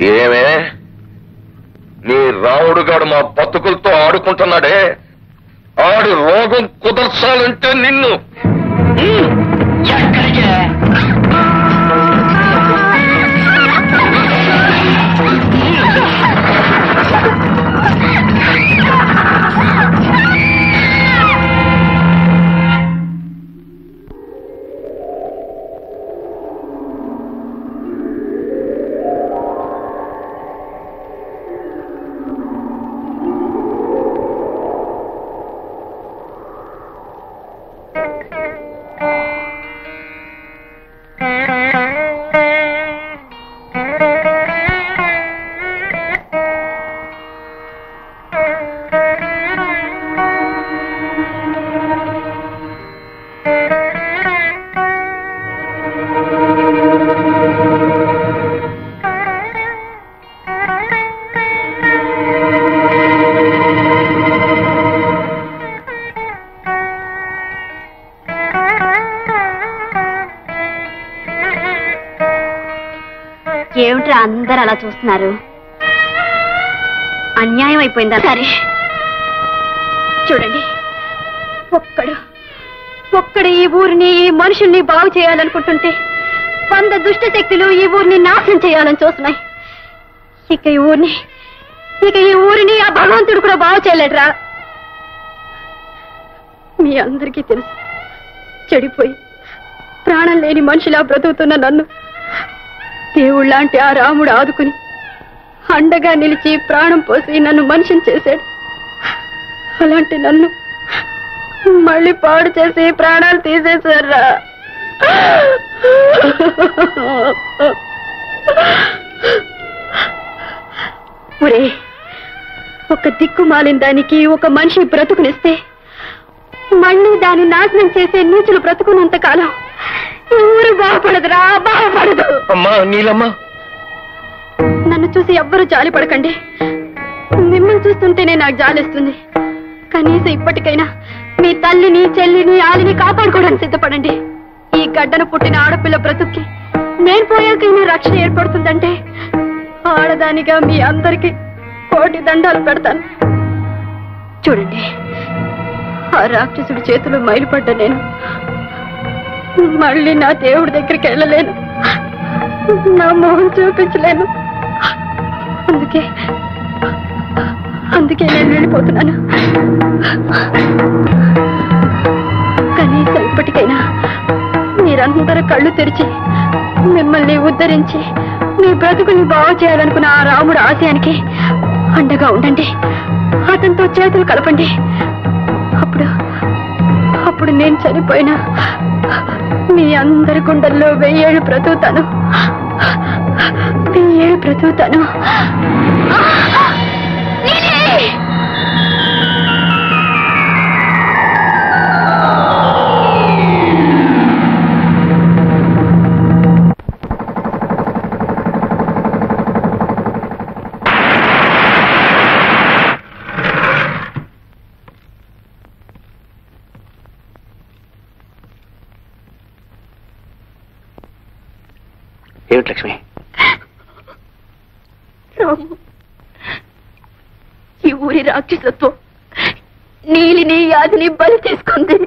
ఏమే నీ రావుడుగాడు మా బతుకులతో ఆడుకుంటున్నాడే, ఆడి రోగం కుదర్చాలంటే నిన్ను ఏమిట్రా అందరు అలా చూస్తున్నారు? అన్యాయం అయిపోయిందా? సరే చూడండి, ఒక్కడు ఈ ఊరిని ఈ మనుషుల్ని బాగు చేయాలనుకుంటుంటే 100 దుష్ట శక్తులు ఈ ఊరిని నాశనం చేయాలని చూస్తున్నాయి. ఇక ఈ ఊరిని ఆ భగవంతుడు కూడా బాగు చేయలేడురా. మీ అందరికీ తెలుసు, చెడిపోయి ప్రాణం లేని మనిషిలా బ్రతుకుతున్న నన్ను దేవుళ్ళంటే ఆ రాముడు ఆదుకుని అండగా నిలిచి ప్రాణం పోసి నన్ను మనిషిని చేశాడు. అలాంటి నన్ను మళ్ళీ పాడు చేసి ప్రాణాలు తీసేశారా. ఒరే, ఒక దిక్కు మాలిన దానికి ఒక మనిషి బ్రతుకునిస్తే మళ్ళీ దాన్ని నాశనం చేసే నీచులు బ్రతుకున్నంత కాలం ఊరు బాగుపడదురా, బాగుపడదు. అమ్మా నీలమ్మ, నన్ను చూసి ఎవ్వరూ జాలి పడకండి. మిమ్మల్ని చూస్తుంటేనే నాకు జాలిస్తుంది. కనీసం ఇప్పటికైనా మీ తల్లిని, చెల్లిని, ఆలిని కాపాడుకోవడానికి సిద్ధపడండి. ఈ గడ్డను పుట్టిన ఆడపిల్ల బ్రతుక్కి నేను పోయాకైనా రక్షణ ఏర్పడుతుందంటే ఆడదానిగా మీ అందరికీ 1,000 దండాలు పెడతాను. చూడండి, ఆ రాక్షసుడి చేతులు మైలుపడ్డ నేను మళ్ళీ నా దేవుడి దగ్గరికి వెళ్ళలేను, నా మొహం చూపించలేను. అందుకే నేను వెళ్ళిపోతున్నాను. కనీసం ఇప్పటికైనా మీరందరూ కళ్ళు తెరిచి మిమ్మల్ని ఉద్ధరించి మీ బ్రతుకుని బాగు చేయాలనుకున్న ఆ రాముడు ఆశయానికి అండగా ఉండండి. అతనితో చేతులు కలపండి. అప్పుడు నేను చనిపోయినా మీ అందరి గుండెల్లో 1000 ఏళ్ళు బ్రతుకుతాను. 1000 ఏళ్ళు బ్రతుకుతాను. ఏమిటి లక్ష్మి? ఈ ఊరి రాక్షసత్వం నీలిని, యాదిని బలి తీసుకుంది.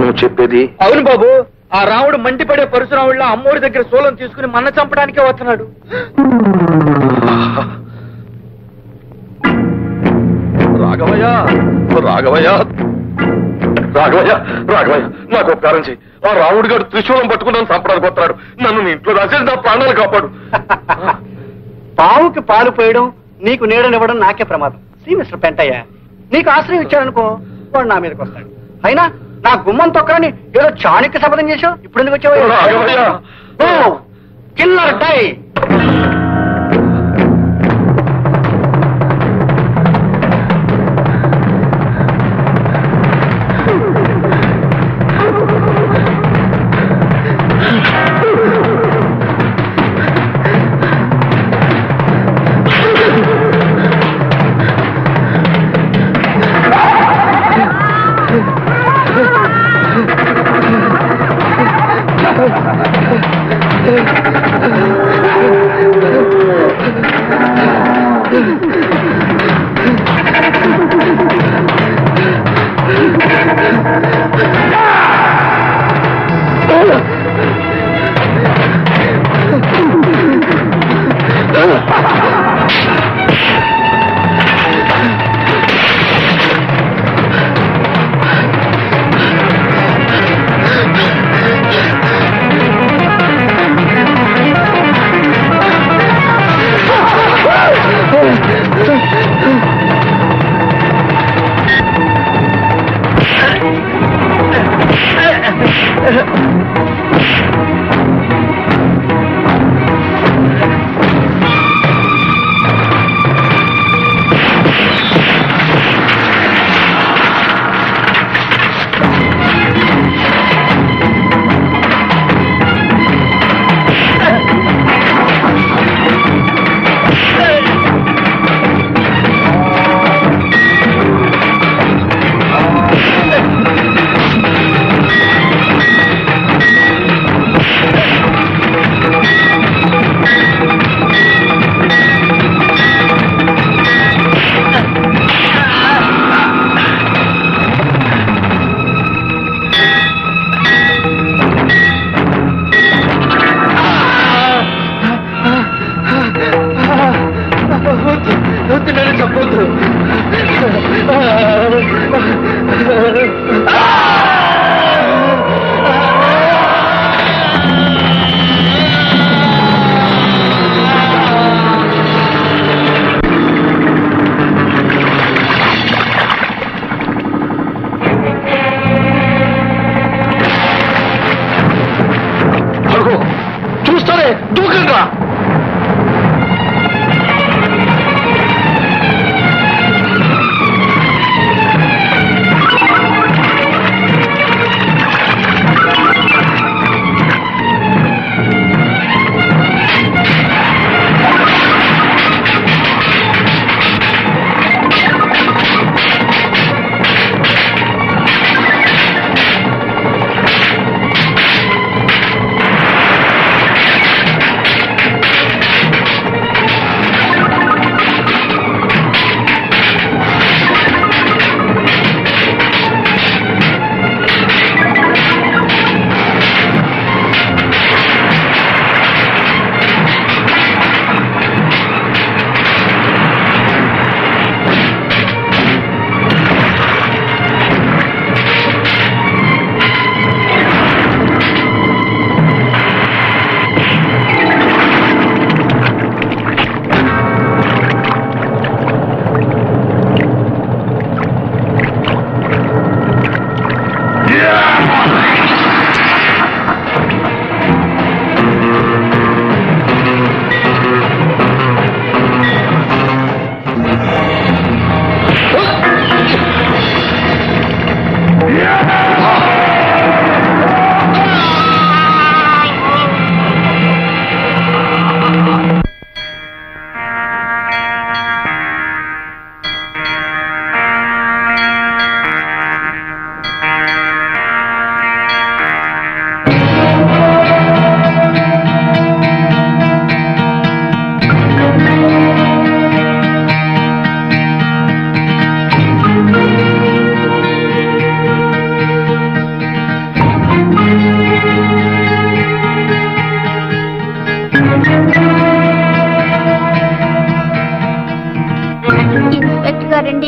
నువ్వు చెప్పేది? అవును బాబు, ఆ రాముడు మండిపడే పరశురాముడిలో అమ్మోడి దగ్గర శూలం తీసుకుని మన్న చంపడానికే వస్తున్నాడు. రాఘవయ్య రాఘవయ్య రాఘవయ్య రాఘవయ్య నాకు ఉపకారం చెయ్యి. ఆ రాముడి గారు త్రిశూలం పట్టుకున్నాను చంపడానికి వస్తున్నాడు. నన్ను నీ ఇంట్లో రాసేసి నా ప్రాణాలు కాపాడు. పావుకి పాలు పోయడం, నీకు నీడనివ్వడం నాకే ప్రమాదం. శ్రీ మిస్టర్ పెంటయ్య, నీకు ఆశ్రయం ఇచ్చాడనుకో, వాడు నా మీదకి వస్తాడు. అయినా నా గుమ్మం తొక్కని ఏదో చాణక్య శపథం చేశావు. ఇప్పుడు ఎందుకు వచ్చావు? Killer die.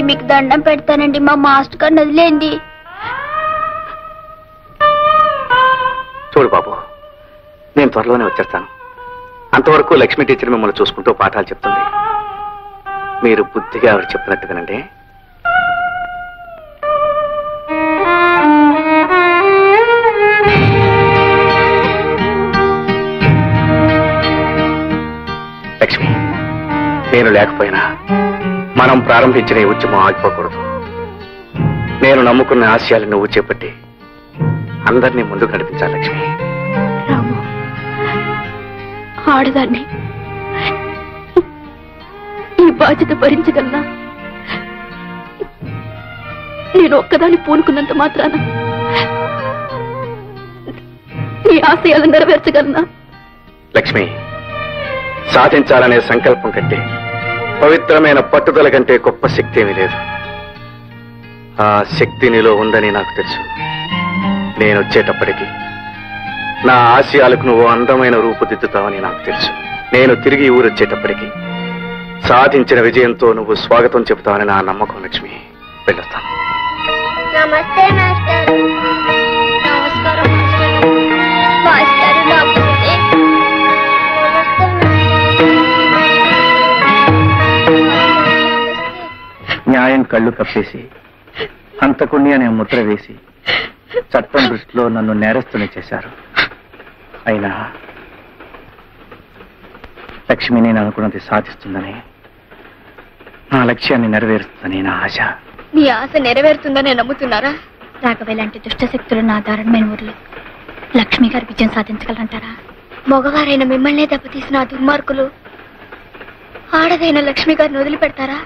మీకు దండం పెడతానండి, మా మాస్టర్ గారిని వదిలేండి. చూడు బాబు, నేను త్వరలోనే వచ్చేస్తాను. అంతవరకు లక్ష్మి టీచర్ మిమ్మల్ని చూసుకుంటూ పాఠాలు చెప్తుంది. మీరు బుద్ధిగా ఆవిడ చెప్పినట్టుగానండి. లక్ష్మి, నేను లేకపోయినా మనం ప్రారంభించిన ఈ ఉద్యమం ఆగిపోకూడదు. నేను నమ్ముకున్న ఆశయాలు నువ్వు చేపట్టి అందరినీ ముందుకు నడిపించాలి లక్ష్మి. రాము, ఆడదాన్ని ఈ బాధ్యత భరించగలనా? నేను ఒక్కదాన్ని పూనుకున్నంత మాత్రాన నీ ఆశయాలు నెరవేర్చగలనా? లక్ష్మి, సాధించాలనే సంకల్పం కంటే, పవిత్రమైన పట్టుదల కంటే గొప్ప శక్తి ఏమీ లేదు. ఆ శక్తి నీలో ఉందని నాకు తెలుసు. నేను వచ్చేటప్పటికి నా ఆశయాలకు నువ్వు అందమైన రూపుదిద్దుతావని నాకు తెలుసు. నేను తిరిగి ఊరు వచ్చేటప్పటికి సాధించిన విజయంతో నువ్వు స్వాగతం చెబుతావని నా నమ్మకం. లక్ష్మి, వెళ్ళొస్తాను. నమస్తే మాస్టర్. నమస్కారం మాస్టర్. న్యాయం కళ్ళు కప్పేసి, హంతకుణ్ణి అనే ముద్ర వేసి చట్టం దృష్టిలో నన్ను నేరస్తుని చేశారు. అయినా లక్ష్మి నేను అనుకున్నది సాధిస్తుందని, నా లక్ష్యాన్ని నెరవేరుస్తుందని నా ఆశ. నీ ఆశ నెరవేరుతుందని నమ్ముతున్నారా? రాఘవ లాంటి దుష్ట శక్తులను ఆధారమైన ఊర్లో లక్ష్మి గారు విజయం సాధించగలంటారా? మగవారైన మిమ్మల్నే దెబ్బతీసిన ఆ దుర్మార్గులు ఆడదైన లక్ష్మి గారిని వదిలిపెడతారా?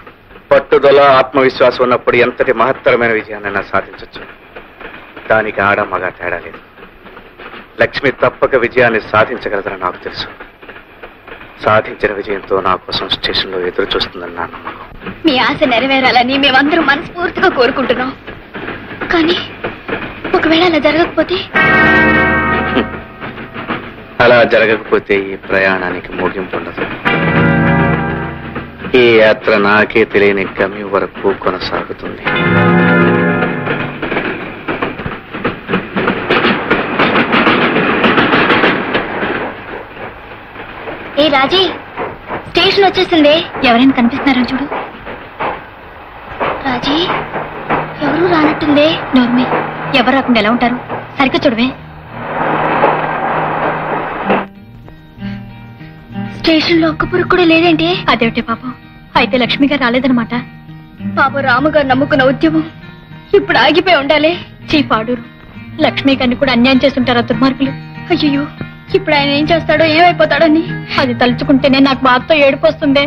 పట్టుదల, ఆత్మవిశ్వాసం ఉన్నప్పుడు ఎంతటి మహత్తరమైన విజయాన్ని సాధించవచ్చు. దానికి ఆడ మగ తేడా లేదు. లక్ష్మి తప్పక విజయాన్ని సాధించగలదని నాకు తెలుసు. సాధించిన విజయంతో నా కోసం స్టేషన్లో ఎదురు చూస్తుందని నా నమ్మకం. మీ ఆశ నెరవేరాలని మేమందరం మనస్ఫూర్తిగా కోరుకుంటున్నాం. కానీ ఒకవేళ అలా జరగకపోతే? అలా జరగకపోతే ఈ ప్రయాణానికి ముగింపు ఉండదు. ఈ యాత్ర నాకే తెలియని గమ్యం వరకు కొనసాగుతుంది. ఏ రాజీ, స్టేషన్ వచ్చేసింది. ఎవరైనా కనిపిస్తున్నారో చూడు. రాజీ, ఎవరు రానట్టుంది. నోర్మి, ఎవరు రాకుండా ఎలా ఉంటారు? సరిగ్గా చూడవే. స్టేషన్ లో ఒక్క పురుగు కూడా లేదేంటి? అదేమిటి పాపం, అయితే లక్ష్మి గారు రాలేదనమాట. పాపం రాముగారు నమ్ముకున్న ఉద్యమం ఇప్పుడు ఆగిపోయి ఉండాలి. చీపాడూరు లక్ష్మి గారిని కూడా అన్యాయం చేస్తుంటారా దుర్మార్గులు? అయ్యో, ఇప్పుడు ఆయన ఏం చేస్తాడో, ఏమైపోతాడని అది తలుచుకుంటేనే నాకు బాధతో ఏడుపు వస్తుంది.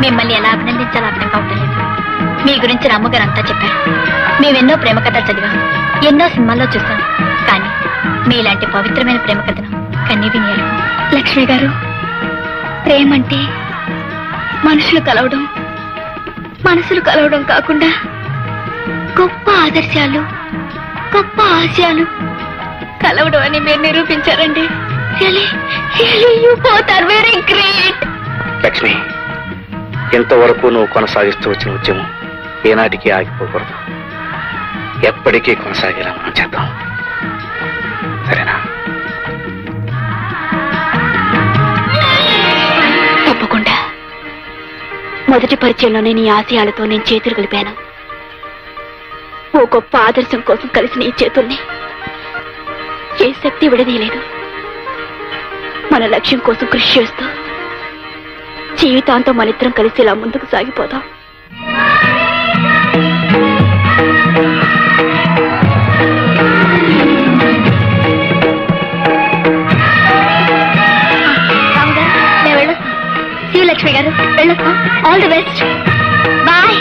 మిమ్మల్ని ఎలా అభినందించాలో అర్థం కావట్లేదు. మీ గురించి రామ్మగారు అంతా చెప్పారు. మేమెన్నో ప్రేమ కథలు చదివాం, ఎన్నో సినిమాల్లో చూసాం. కానీ మీలాంటి పవిత్రమైన ప్రేమ కథను కన్నీ వినియాలి. లక్ష్మి గారు, ప్రేమంటే మనసులు కలవడం కాకుండా గొప్ప ఆదర్శాలు, గొప్ప ఆశయాలు కలవడం అని మీరు నిరూపించారండి. Very great. లక్ష్మి, ఎంతవరకు నువ్వు కొనసాగిస్తూ వచ్చిన ఉద్యమం ఏనాటికి ఆగిపోకూడదు. ఎప్పటికీ కొనసాగేలా మనం చేద్దాం. సరేనా? తప్పకుండా. మొదటి పరిచయంలోనే నీ ఆశయాలతో నేను చేతులు కలిపాను. ఓ గొప్ప ఆదర్శం కోసం కలిసిన ఈ చేతుల్ని ఏ శక్తి విడదీయలేదు. మన లక్ష్యం కోసం కృషి చేస్తూ జీవితాంతం మన ఇద్దరం కలిసి ఇలా ముందుకు సాగిపోదాం. లక్ష్మి గారు వెళ్ళొస్తా. All the best. బాయ్.